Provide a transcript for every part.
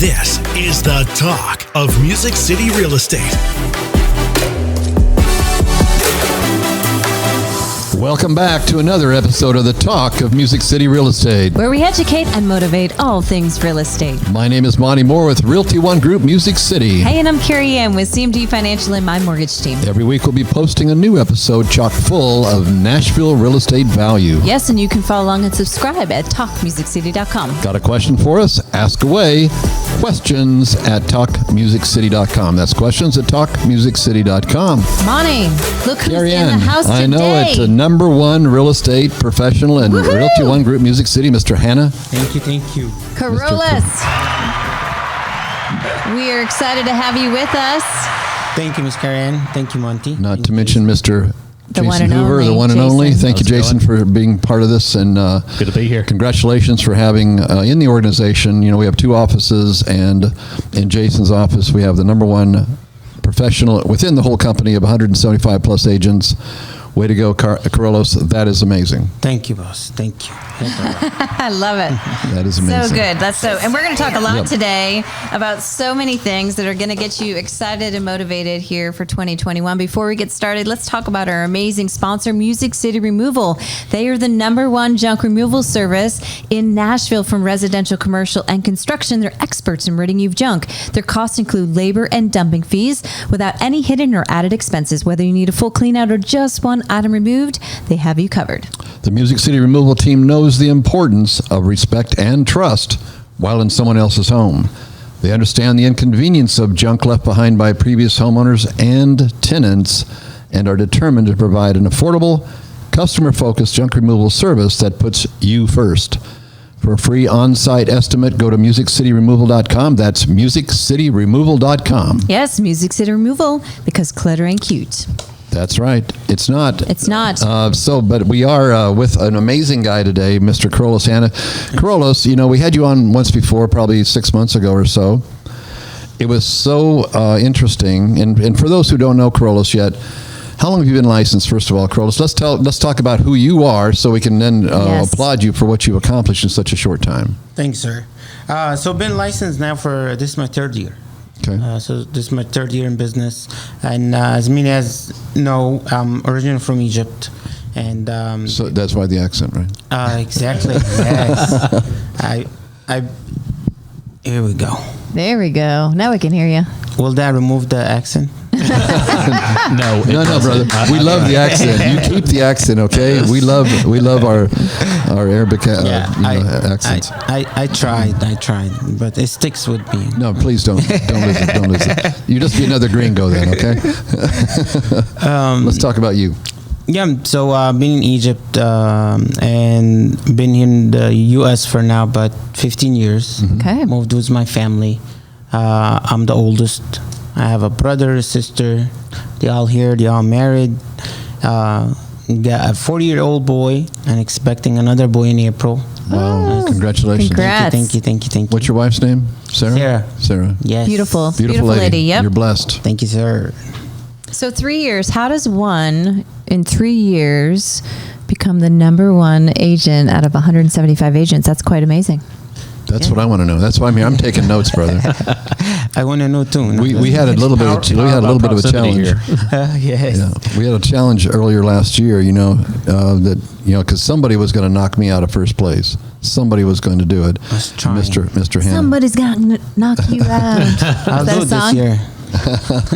This is the talk of Music City Real Estate. Welcome back to another episode of the Talk of Music City Real Estate, where we educate and motivate all things real estate. My name is Monty Moore with Realty One Group Music City. Hey, and I'm Carey Ann with CMD Financial and my mortgage team. Every week we'll be posting a new episode chock full of Nashville real estate value. Yes, and you can follow along and subscribe at talkmusiccity.com. Got a question for us? Ask away. Questions at talkmusiccity.com. That's questions at talkmusiccity.com. Monty, look who's Carey in Ann. the house today. I know, it's a number one real estate professional in Realty One Group Music City, Mr. Hanna. Thank you. Kirolos. We are excited to have you with us. Thank you, Ms. Carey Ann. Thank you, Monty. Not to mention Mr. The one Jason and Hoover, only the one and only. Jason. Thank you, Jason, for being part of this. And good to be here. Congratulations for having in the organization. You know, we have two offices, and in Jason's office, we have the number one professional within the whole company of 175 plus agents. Way to go, Kirolos. That is amazing. Thank you, boss. Thank you. I love it. That is amazing. So good. And we're going to talk a lot today about so many things that are going to get you excited and motivated here for 2021. Before we get started, let's talk about our amazing sponsor, Music City Removal. They are the number one junk removal service in Nashville from residential, commercial, and construction. They're experts in ridding you of junk. Their costs include labor and dumping fees without any hidden or added expenses. Whether you need a full clean out or just one item removed, they have you covered. The Music City Removal team knows the importance of respect and trust while in someone else's home. They understand the inconvenience of junk left behind by previous homeowners and tenants and are determined to provide an affordable, customer-focused junk removal service that puts you first. For a free on-site estimate, go to musiccityremoval.com. That's musiccityremoval.com. Yes, Music City Removal, because clutter ain't cute. That's right. It's not. It's not. But we are with an amazing guy today, Mr. Kirolos Hanna. Kirolos, you know, we had you on once before, probably 6 months ago or so. It was so interesting. And for those who don't know Kirolos yet, how long have you been licensed, first of all, Kirolos? Let's talk about who you are so we can then applaud you for what you've accomplished in such a short time. Thanks, sir. So been licensed now for, this is my third year. Okay. So this is my third year in business. And as many as know, I'm originally from Egypt. And so that's why the accent, right? Exactly. Yes. Here we go. There we go. Now we can hear you. Will that remove the accent? No, brother. We love the accent. You keep the accent, okay? We love our Arabic accents. I tried, but it sticks with me. No, please don't listen. You just be another gringo then, okay? Let's talk about you. Yeah, so I've been in Egypt and been here in the U.S. for now about 15 years. Mm-hmm. Okay. Moved with my family. I'm the oldest. I have a brother, a sister. They all here. They all married. Got a 40-year-old boy and expecting another boy in April. Wow! Congratulations! Congrats. Thank you. What's your wife's name? Sarah. Yes. Beautiful lady. Yep. You're blessed. Thank you, sir. So 3 years. How does one in 3 years become the number one agent out of 175 agents? That's quite amazing. That's what I want to know. That's why I'm here. I'm taking notes, brother. I want to know too. We had a little bit of a challenge. Yes. Yeah. We had a challenge earlier last year. Because somebody was going to knock me out of first place. Somebody was going to do it. Mr. Hanna. Somebody's gonna knock you out. I'll do it this year.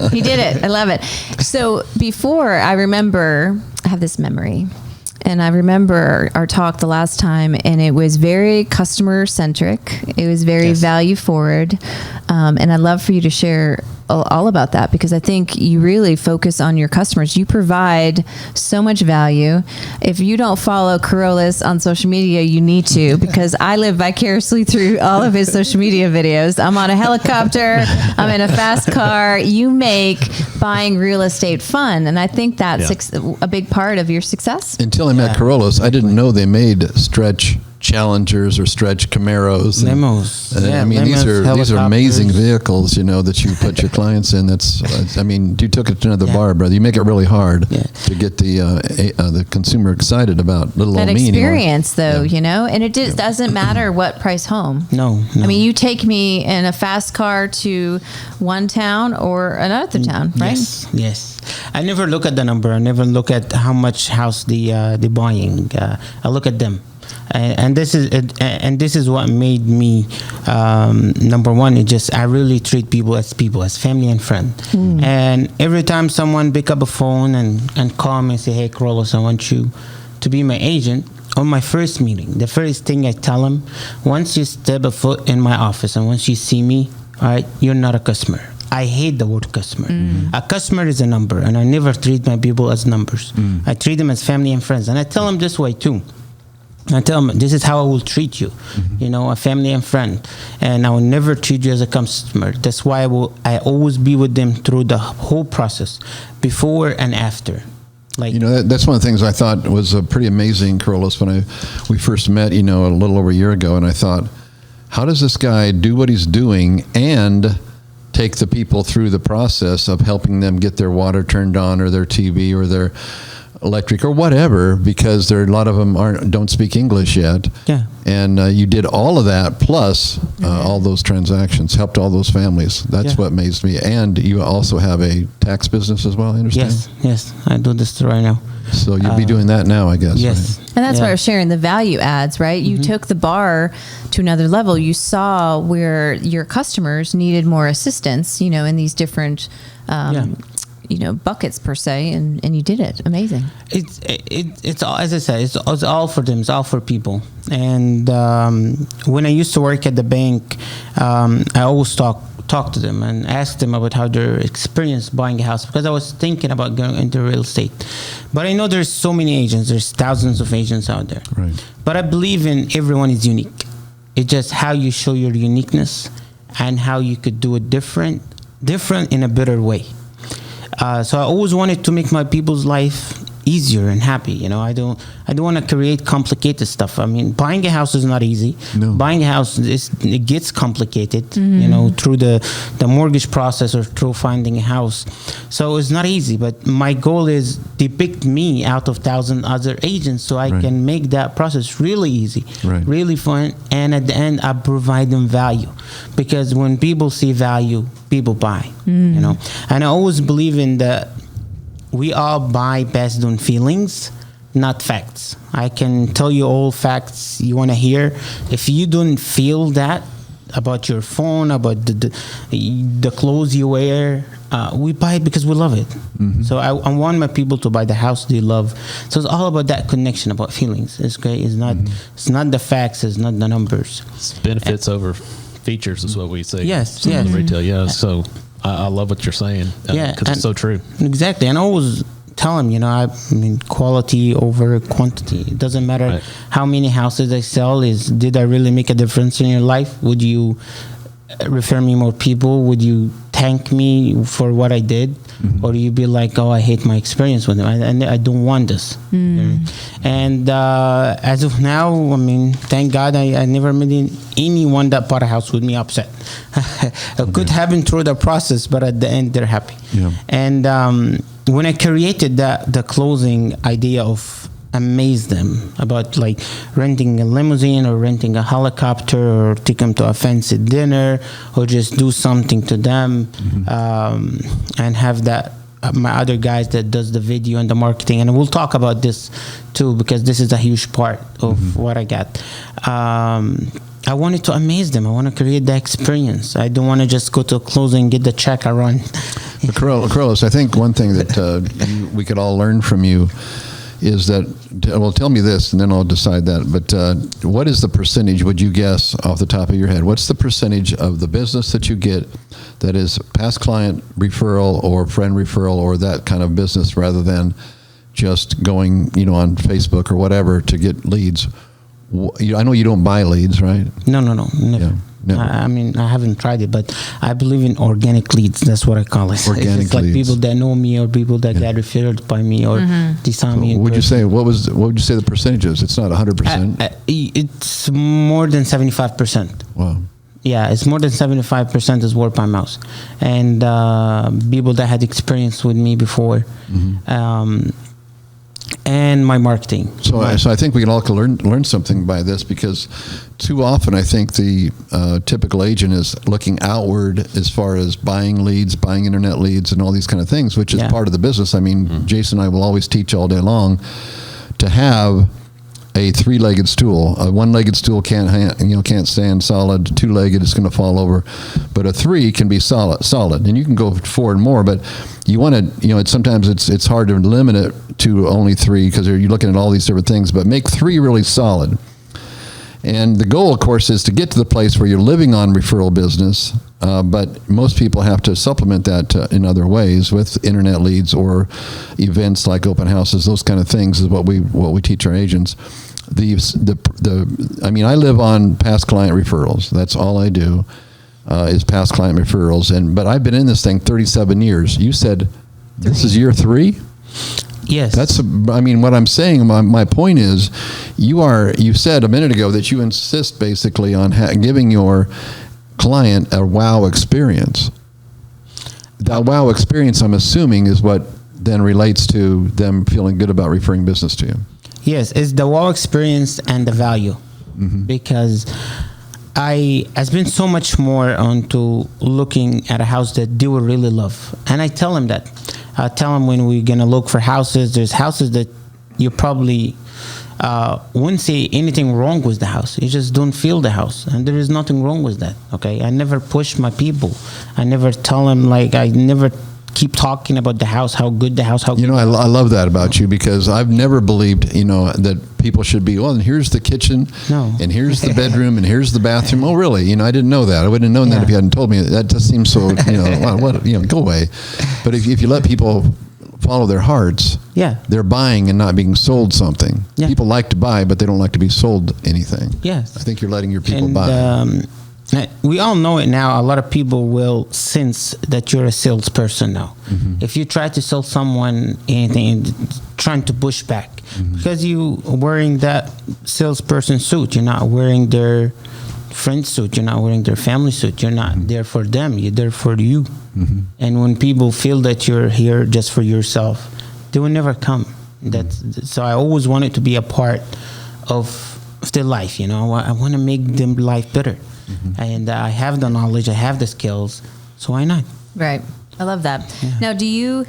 He did it. I love it. So before, I have this memory. And I remember our talk the last time, and it was very customer centric. It was very value forward. And I'd love for you to share all about that, because I think you really focus on your customers. You provide so much value. If you don't follow Kirolos on social media, you need to, because I live vicariously through all of his social media videos. I'm on a helicopter. I'm in a fast car. You make buying real estate fun. And I think that's a big part of your success. Until I met Kirolos, I didn't know they made stretch Challengers or stretch Camaros. Limos. I mean, limos, these are amazing helicopters. vehicles, that you put your clients in. I mean, you took it to another bar, brother. You make it really hard to get the consumer excited about little That old me anymore. experience, though, and it just doesn't matter what price home. No. I mean, you take me in a fast car to one town or another town, right? Yes. I never look at the number. I never look at how much house they buying. I look at them. And this is what made me number one. I really treat people, as family and friend. And every time someone pick up a phone and call me and say, "Hey, Kirolos, I want you to be my agent." On my first meeting, the first thing I tell them, once you step a foot in my office and once you see me, all right, you're not a customer. I hate the word customer. A customer is a number, and I never treat my people as numbers. I treat them as family and friends, and I tell them this way too. I tell them, this is how I will treat you, a family and friend. And I will never treat you as a customer. That's why I always be with them through the whole process, before and after. That's one of the things I thought was pretty amazing, Kirolos, when we first met, a little over a year ago. And I thought, how does this guy do what he's doing and take the people through the process of helping them get their water turned on or their TV or their electric or whatever, because a lot of them don't speak English yet. Yeah. And you did all of that plus all those transactions, helped all those families. That's what amazed me. And you also have a tax business as well, I understand? Yes. I do this right now. So you'll be doing that now, I guess. Yes. Right? And that's why I was sharing the value adds, right? You took the bar to another level. You saw where your customers needed more assistance, in these different buckets per se, and you did it. Amazing. It's all, as I said, it's all for them. It's all for people. And when I used to work at the bank, I always talk to them and ask them about how their experience buying a house, because I was thinking about going into real estate. But I know there's so many agents. There's thousands of agents out there. Right. But I believe in everyone is unique. It's just how you show your uniqueness and how you could do it different in a better way. So I always wanted to make my people's life easier and happy. I don't want to create complicated stuff. I mean, buying a house is not easy. No. Buying a house it gets complicated, through the mortgage process or through finding a house. So it's not easy. But my goal is they picked me out of 1,000 other agents, so I can make that process really easy, really fun, and at the end I provide them value, because when people see value, people buy. And I always believe in we all buy based on feelings, not facts. I can tell you all facts you want to hear. If you don't feel that about your phone, about the clothes you wear, we buy it because we love it. So I want my people to buy the house they love. So it's all about that connection, about feelings. It's great. It's not the facts. It's not the numbers. It's benefits over features is what we say. Yes. In retail. Yeah. So I love what you're saying. Because it's so true. Exactly. And I always tell them, I mean, quality over quantity. It doesn't matter how many houses I sell. Did I really make a difference in your life? Would you refer me more people? Would you thank me for what I did? Or do you be like, oh, I hate my experience with them, and I don't want this? And as of now, I mean, thank God I never met anyone that bought a house with me upset. It could happen through the process, but at the end, they're happy. Yeah. And when I created the closing idea of amaze them about like renting a limousine or renting a helicopter or take them to a fancy dinner or just do something to them, and have that my other guys that does the video and the marketing, and we'll talk about this too because this is a huge part of what I got. I wanted to amaze them. I want to create the experience. I don't want to just go to a closing, get the check, and run. Kirolos, I think one thing that we could all learn from you is that, well, tell me this and then I'll decide that, but what is the percentage, would you guess off the top of your head, what's the percentage of the business that you get that is past client referral or friend referral or that kind of business rather than just going, on Facebook or whatever to get leads? I know you don't buy leads, right? No, never. Yeah. No. I mean, I haven't tried it, but I believe in organic leads. That's what I call it. Organic it's like leads. people that know me or people that get referred by me or they saw me. What would you say? What would you say the percentages? It's not 100%. It's more than 75%. Wow. Yeah, it's more than 75% is word by mouth, and people that had experience with me before, and my marketing. So I think we can all learn something by this, because too often I think the typical agent is looking outward as far as buying leads, buying internet leads, and all these kind of things, which is part of the business. I mean, Jason and I will always teach all day long to have a three-legged stool. A one-legged stool can't stand solid. Two-legged is going to fall over, but a three can be solid, and you can go four and more. But you want to, sometimes it's hard to limit it to only three, because you're looking at all these different things. But make three really solid. And the goal, of course, is to get to the place where you're living on referral business. But most people have to supplement that in other ways with internet leads or events like open houses. Those kind of things is what we teach our agents. I mean, I live on past client referrals. That's all I do is past client referrals. But I've been in this thing 37 years. You said this is year 3? Yes. What I'm saying, my point is, you said a minute ago that you insist basically on giving your client a wow experience. That wow experience, I'm assuming, is what then relates to them feeling good about referring business to you. Yes, it's the wow experience and the value, because I've been so much more onto looking at a house that they will really love, and I tell them that. I tell them when we're gonna look for houses, there's houses that you probably wouldn't say anything wrong with the house. You just don't feel the house, and there is nothing wrong with that. Okay, I never push my people. I never tell them, I never keep talking about the house, how good the house, how good. I love that about you, because I've never believed, that people should be, and here's the kitchen, and here's the bedroom, and here's the bathroom. Oh, really? I didn't know that. I wouldn't have known that if you hadn't told me. That just seems so, go away. But if you let people follow their hearts, they're buying and not being sold something. Yeah. People like to buy, but they don't like to be sold anything. Yes. I think you're letting your people buy. We all know it now. A lot of people will sense that you're a salesperson now. If you try to sell someone anything, trying to push back, because you wearing that salesperson suit, you're not wearing their friend suit, you're not wearing their family suit, you're not there for them, you're there for you. And when people feel that you're here just for yourself, they will never come. So I always wanted to be a part of their life. I want to make them life better. And I have the knowledge, I have the skills, so why not? Right. I love that. Yeah. Now, do you,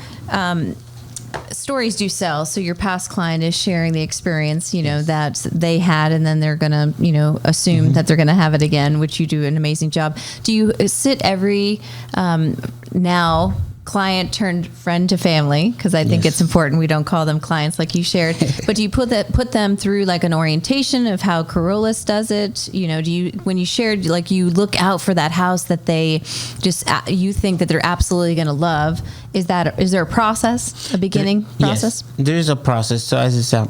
stories do sell, so your past client is sharing the experience, that they had, and then they're going to, assume that they're going to have it again, which you do an amazing job. Do you sit every, now, client turned friend to family, because I think it's important we don't call them clients like you shared, but do you put them through an orientation of how Kirolos does it? Do you, when you shared, you look out for that house that they you think that they're absolutely going to love? Is there a process, a beginning process? Yes, there is a process. So as I said,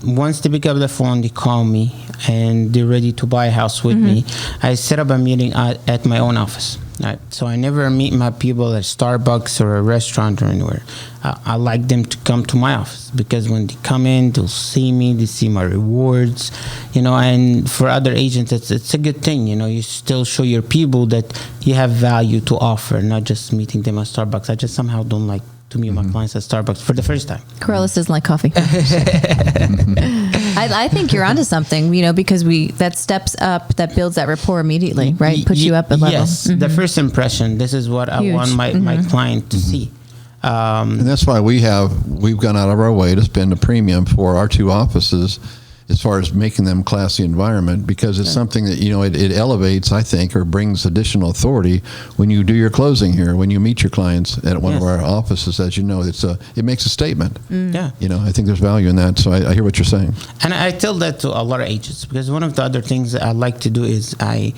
once they pick up the phone, they call me and they're ready to buy a house with me. I set up a meeting at my own office. Right. So I never meet my people at Starbucks or a restaurant or anywhere. I like them to come to my office, because when they come in, they'll see me, they see my rewards, and for other agents, it's a good thing. You still show your people that you have value to offer, not just meeting them at Starbucks. I just somehow don't like to meet my clients at Starbucks for the first time. Kirolos doesn't like coffee. I think you're onto something, because that steps up, that builds that rapport immediately, right? Puts you up a level. Yes, the first impression. This is what I want my client to see. And that's why we've gone out of our way to spend a premium for our 2 offices, as far as making them classy environment, because it's something that, it elevates, I think, or brings additional authority when you do your closing here, when you meet your clients at one of our offices. As you know, it makes a statement. Yeah. I think there's value in that. So I hear what you're saying. And I tell that to a lot of agents, because one of the other things that I like to do is I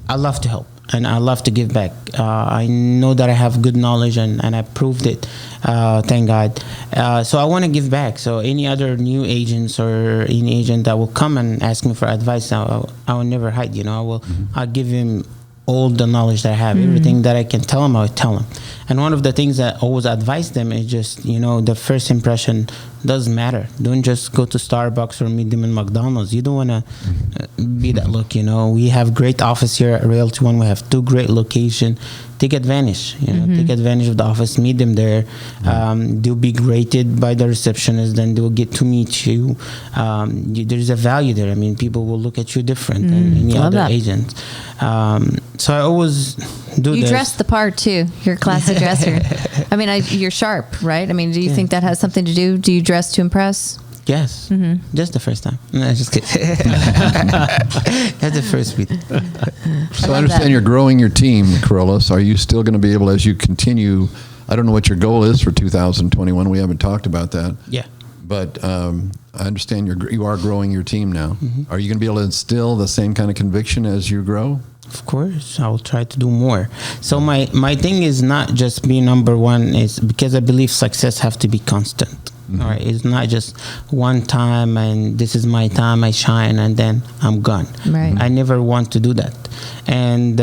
love to help. and I love to give back. I know that I have good knowledge, and I proved it. Thank God. So I want to give back. So any other new agents or any agent that will come and ask me for advice, I will never hide. I'll give him all the knowledge that I have, everything that I can tell them, I'll tell them. And one of the things that I always advise them is just, the first impression doesn't matter. Don't just go to Starbucks or meet them in McDonald's. You don't want to be that look, We have great office here at Realty One. We have 2 great locations. Take advantage, take advantage of the office, meet them there. They'll be greeted by the receptionist, then they'll get to meet you. There's a value there. I mean, people will look at you different than any other agent. So I always do You this. dress the part too. You're a classy dresser. I mean, you're sharp, right? I mean, do you think that has something to do? Do you dress to impress? Yes, just the first time. No, just kidding. That's the first week. So I understand you're growing your team, Kirolos. Are you still going to be able, as you continue, I don't know what your goal is for 2021. We haven't talked about that. Yeah. But I understand you are growing your team now. Are you going to be able to instill the same kind of conviction as you grow? Of course, I will try to do more. So my thing is not just be number one. Is because I believe success have to be constant. All right, it's not just one time and this is my time, I shine, and then I'm gone. Right. I never want to do that. And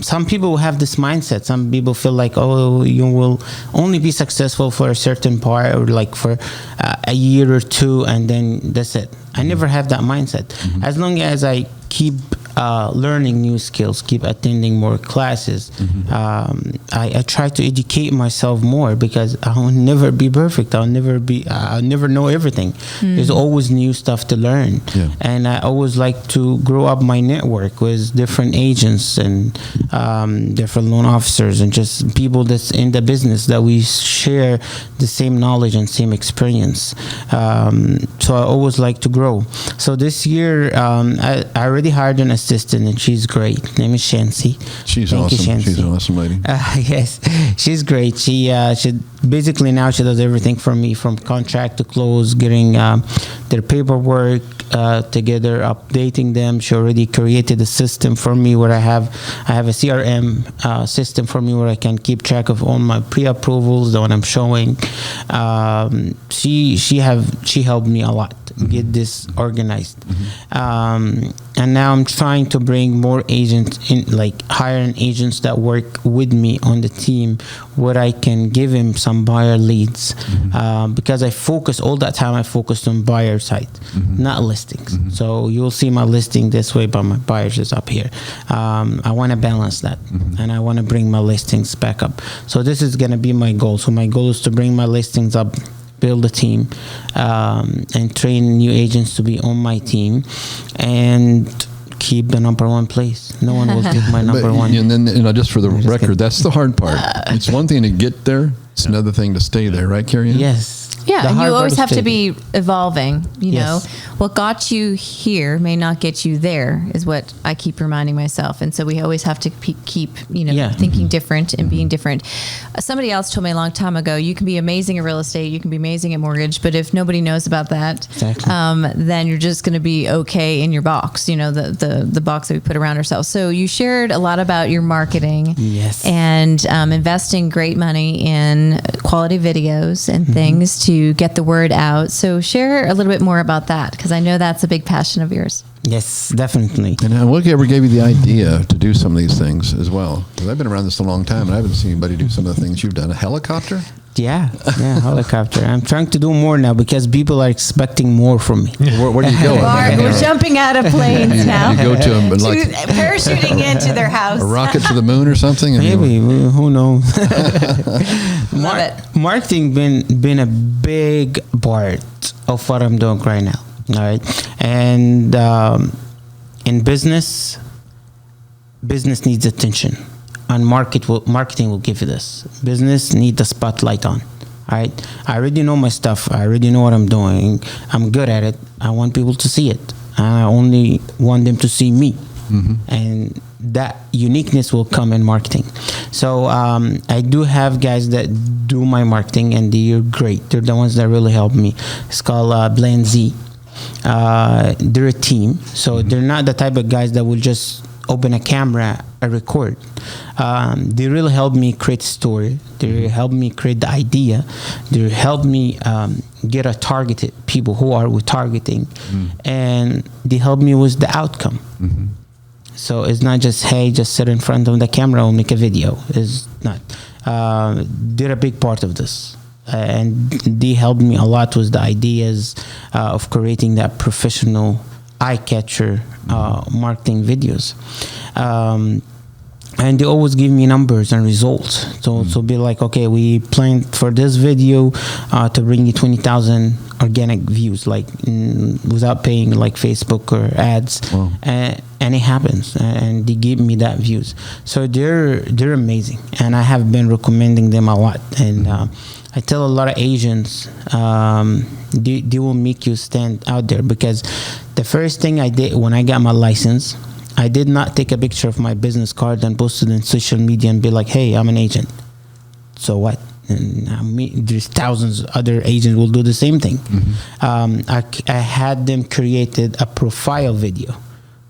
some people have this mindset. Some people feel like, oh, you will only be successful for a certain part, or like for a year or 2, and then that's it. I never have that mindset. As long as I keep learning new skills, keep attending more classes, I try to educate myself more, because I'll never be perfect. I'll never know everything. There's always new stuff to learn. And I always like to grow up my network with different agents and different loan officers and just people that's in the business, that we share the same knowledge and same experience. So I always like to grow. So this year, I already hired an assistant, and she's great. Name is Shancy. She's awesome. She's an awesome lady. Yes, she's great. She basically now she does everything for me, from contract to close, getting their paperwork together, updating them. She already created a system for me where I have a CRM system for me where I can keep track of all my pre-approvals, the one I'm showing. She helped me a lot get this organized. And now I'm trying to bring more agents in, like hiring agents that work with me on the team, where I can give him some buyer leads, because I focus all that time. I focused on buyer side, not listings. So you'll see my listing this way, but my buyers is up here. I want to balance that, and I want to bring my listings back up. So this is going to be my goal. So my goal is to bring my listings up, build a team, and train new agents to be on my team, and keep the number one place. No one will take my number one. And then, just for the record, that's the hard part. It's one thing to get there; it's another thing to stay there, right, Carey Ann? Yes. Yeah, The and you hard always part have is to be evolving. You know, Yes. what got you here may not get you there, is what I keep reminding myself. And so we always have to keep thinking different and being different. Somebody else told me a long time ago, you can be amazing at real estate, you can be amazing at mortgage, but if nobody knows about that, then you're just going to be okay in your box. The box that we put around ourselves. So you shared a lot about your marketing, Yes. and investing great money in quality videos and things to get the word out. So share a little bit more about that, because I know that's a big passion of yours. Yes, definitely. And what ever gave you the idea to do some of these things as well? Because I've been around this a long time, and I haven't seen anybody do some of the things you've done. A helicopter? Yeah, helicopter. I'm trying to do more now because people are expecting more from me. Where do you go? We're jumping out of planes now. You go to them, but like parachuting into their house. a rocket to the moon or something? Maybe, who knows? Love it. Marketing been a big part of what I'm doing right now. All right, and in business needs attention, and marketing will give you this. Business need the spotlight on. All right, I already know my stuff. I already know what I'm doing. I'm good at it. I want people to see it. I only want them to see me, and that uniqueness will come in marketing. So I do have guys that do my marketing, and they're great. They're the ones that really help me. It's called Blend Z. They're a team, so they're not the type of guys that will just open a camera, I record. They really helped me create story. They helped me create the idea. They helped me get a targeted people who are we targeting, and they helped me with the outcome. So it's not just, hey, just sit in front of the camera and make a video. It's not. They're a big part of this. And they helped me a lot with the ideas of creating that professional eye-catcher marketing videos. And they always give me numbers and results. So be like, okay, we planned for this video to bring you 20,000 organic views, like without paying like Facebook or ads. Wow. And it happens, and they give me that views. So they're amazing, and I have been recommending them a lot. And I tell a lot of agents, they will make you stand out there, because the first thing I did when I got my license, I did not take a picture of my business card and post it on social media and be like, hey, I'm an agent. So what? And there's thousands of other agents will do the same thing. I had them created a profile video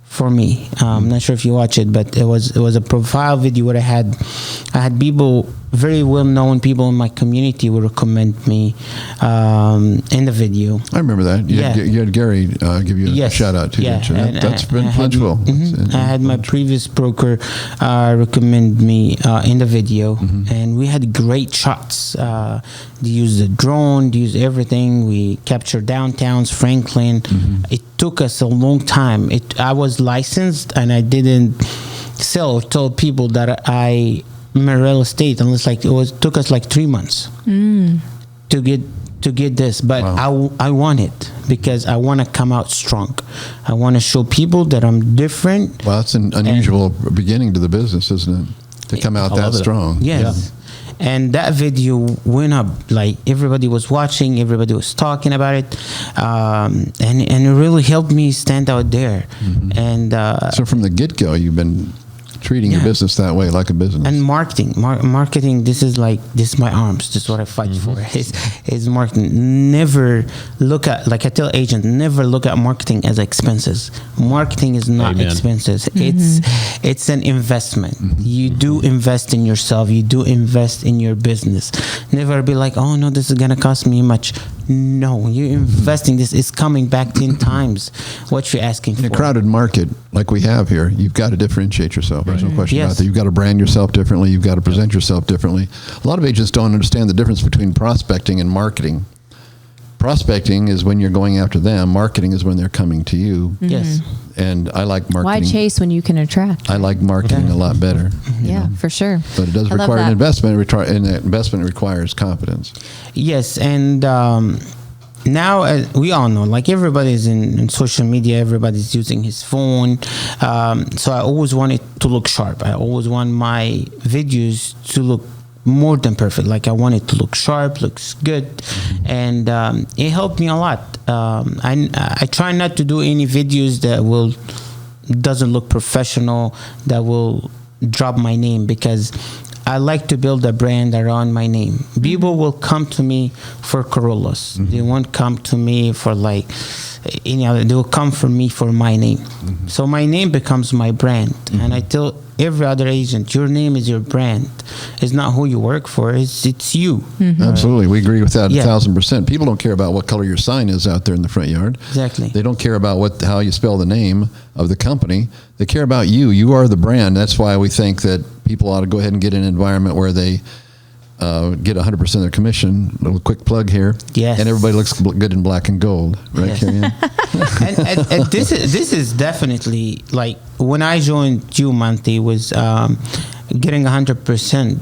for me. I'm not sure if you watch it, but it was a profile video where I had people, very well-known people in my community would recommend me in the video. I remember that. You had Gary give you a shout out too. That's been influential. I had my previous broker recommend me in the video, and we had great shots. They used the drone, they used everything. We captured downtowns, Franklin. It took us a long time. I was licensed, and I didn't sell or tell people that I'm in real estate unless took us like 3 months to get this. But wow. I want it because I want to come out strong. I want to show people that I'm different. Well, that's an unusual beginning to the business, isn't it? To come out that strong. Yes. Yeah. And that video went up, like everybody was watching, everybody was talking about it, and it really helped me stand out there. And so from the get-go, you've been treating your business that way, like a business. And marketing, this is my arms. This is what I fight for. Is marketing. Never look at, like I tell agents, never look at marketing as expenses. Marketing is not expenses. It's an investment. You do invest in yourself. You do invest in your business. Never be like, oh no, this is gonna cost me much. No, you're investing. This is coming back 10 times what you're asking for. In a crowded market like we have here, you've got to differentiate yourself. There's no question about that. You've got to brand yourself differently. You've got to present yourself differently. A lot of agents don't understand the difference between prospecting and marketing. Prospecting is when you're going after them. Marketing is when they're coming to you. Yes. And I like marketing. Why chase when you can attract? I like marketing a lot better. Yeah, for sure. But it does require an investment. And that investment requires confidence. Yes, and now we all know, like everybody's in social media, everybody's using his phone. So I always want it to look sharp. I always want my videos to look more than perfect. Like I want it to look sharp, looks good, and it helped me a lot. I try not to do any videos that doesn't look professional, that will drop my name, because I like to build a brand around my name. People will come to me for Kirolos. They won't come to me for like any other. They will come for me for my name. So my name becomes my brand. And I tell every other agent, your name is your brand. It's not who you work for. It's you. Absolutely. We agree with that 1,000%. People don't care about what color your sign is out there in the front yard. Exactly. They don't care about how you spell the name of the company. They care about you. You are the brand. That's why we think that people ought to go ahead and get an environment where they get 100% of their commission. A little quick plug here. Yes. And everybody looks good in black and gold. Right, Carey Ann? and this is definitely, like, when I joined you, Monte, was getting 100%.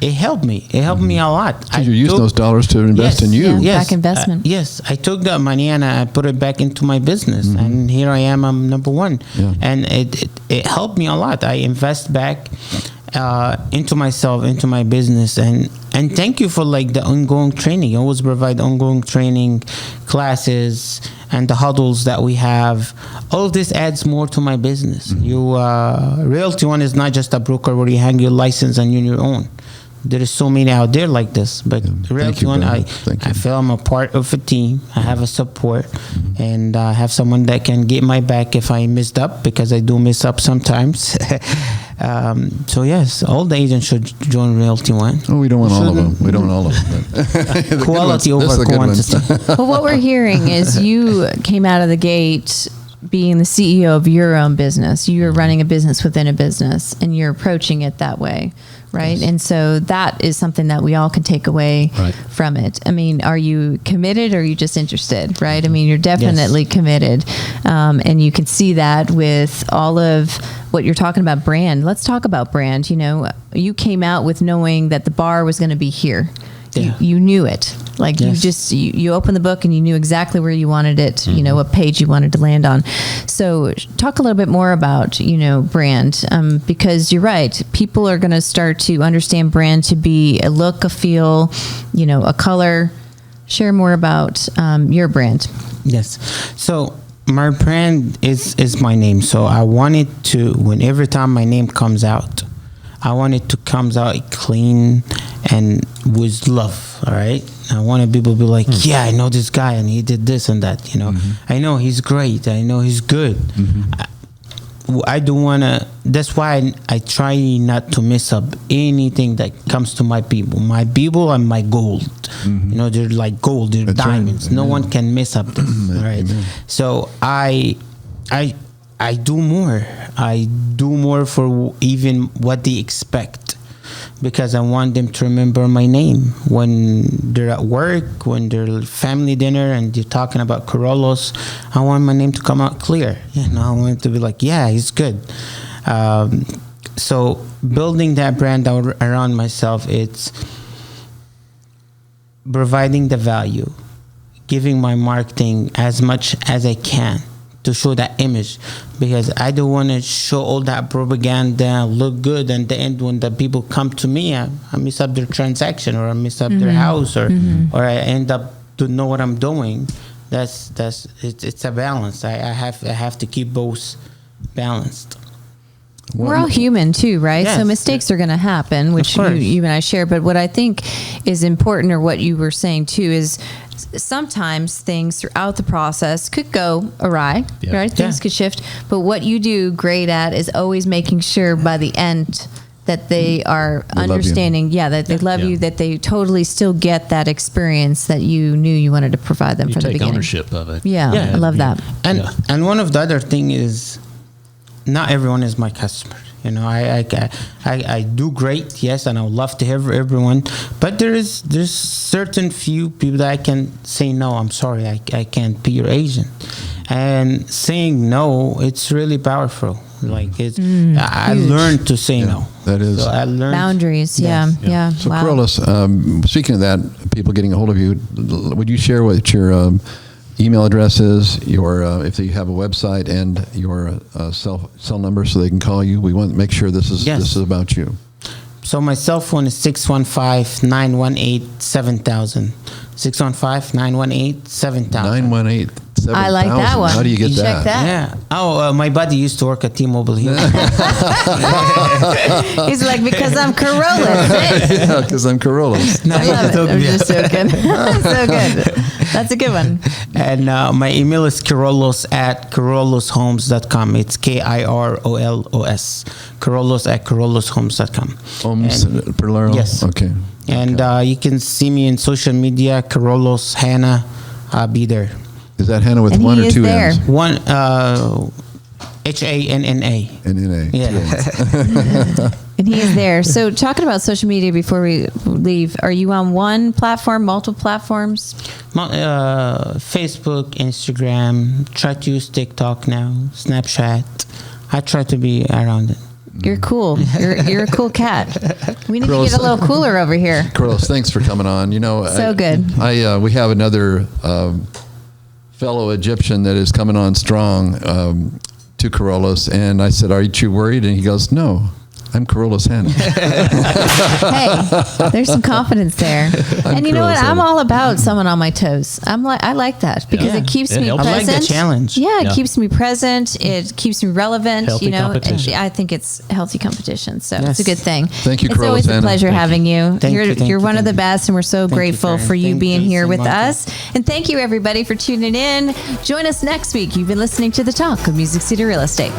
It helped me. It helped me a lot. You used those dollars to invest in you. Yes, back investment. Yes, I took that money and I put it back into my business, and here I am. I'm number one, and it helped me a lot. I invest back into myself, into my business, and thank you for like the ongoing training. You always provide ongoing training, classes, and the huddles that we have. All of this adds more to my business. Realty One is not just a broker where you hang your license and you're your own. there is so many out there like this, but Realty One, I feel I'm a part of a team. I have a support, and I have someone that can get my back if I messed up, because I do mess up sometimes. So yes, all the agents should join Realty One. Oh, we don't want all of them. We don't want all of them. Quality over quantity. Well, what we're hearing is you came out of the gate being the CEO of your own business. You're running a business within a business, and you're approaching it that way, right? Yes. And so that is something that we all can take away from it. I mean, are you committed, or are you just interested, right? I mean, you're definitely committed. And you can see that with all of what you're talking about, brand. Let's talk about brand. You know, you came out with knowing that the bar was going to be here. Yeah. You knew it. Like you opened the book and you knew exactly where you wanted it, you know, what page you wanted to land on. So talk a little bit more about, you know, brand, because you're right. People are going to start to understand brand to be a look, a feel, you know, a color. Share more about your brand. Yes. So my brand is my name. So I wanted to, when every time my name comes out, I want it to comes out clean and with love. All right. I want people to be like, yeah, I know this guy and he did this and that. You know, I know he's great. I know he's good. I don't want to. That's why I try not to mess up anything that comes to my people. My people are my gold. You know, they're like gold. They're diamonds. Right. No one can mess up this. Right. So I do more. I do more for even what they expect, because I want them to remember my name when they're at work, when they're family dinner and they're talking about Kirolos. I want my name to come out clear. You know, I want it to be like, yeah, he's good. So building that brand around myself, it's providing the value, giving my marketing as much as I can to show that image, because I don't want to show all that propaganda, look good, and the end when the people come to me, I mess up their transaction, or I mess up their house, or I end up to know what I'm doing. It's a balance. I have to keep both balanced. We're all human too, right? Yes. So mistakes are going to happen, which you and I share. But what I think is important, or what you were saying too, is sometimes things throughout the process could go awry, right? Things could shift. But what you do great at is always making sure by the end that they are understanding, that they love you, that they totally still get that experience that you knew you wanted to provide them from the beginning. You take ownership of it. Yeah, I love that. And one of the other thing is, not everyone is my customer. You know, I do great, yes, and I would love to have everyone, but there's certain few people that I can say no. I'm sorry, I can't be your agent. And saying no, it's really powerful. Like I learned to say no. That is, so I learned boundaries. Yes. Yeah. So Kirolos, speaking of that, people getting a hold of you, would you share what your email address is, your if you have a website, and your cell number so they can call you? We want to make sure this is about you. So my cell phone is 615-918-7000. 615-918-7000. 918-7000. I like that one. How do you get that? Check that. Yeah. Oh, my buddy used to work at T-Mobile here. He's like, because I'm Kirolos. Yeah, because I'm Kirolos. I love it. I'm just joking. So good. That's a good one. And my email is Kiroloshomes.com. It's Kirolos. Kiroloshomes.com. Homes, plural? Yes. Okay. And you can see me in social media, Kirolos Hanna. I'll be there. Is that Hanna with one or two N's? One, Hanna. N-N-A. Yeah. And he is there. So talking about social media before we leave, are you on one platform, multiple platforms? Facebook, Instagram, try to use TikTok now, Snapchat. I try to be around it. You're cool. You're a cool cat. We need to get a little cooler over here. Kirolos, thanks for coming on. You know, so good. We have another fellow Egyptian that is coming on strong to Kirolos, and I said, "Are you too worried?" And he goes, "No, I'm Kirolos Hanna. Hey, there's some confidence there. And you know what? Kirolos I'm Hanna. all about someone on my toes. I like that because it keeps It me helps. present. I like the challenge. Yeah, it Yeah. keeps me present. It keeps me relevant. Healthy you know, competition. I think it's healthy competition. So Yes. it's a good thing. Thank you, It's always Kirolos a Hanna. pleasure Thank you. having you. Thank you, thank You're you, one of the thank you. best, and we're so Thank you, grateful Karen. for you Thank being you here so with much. us. And thank you, everybody, for tuning in. Join us next week. You've been listening to The Talk of Music City Real Estate.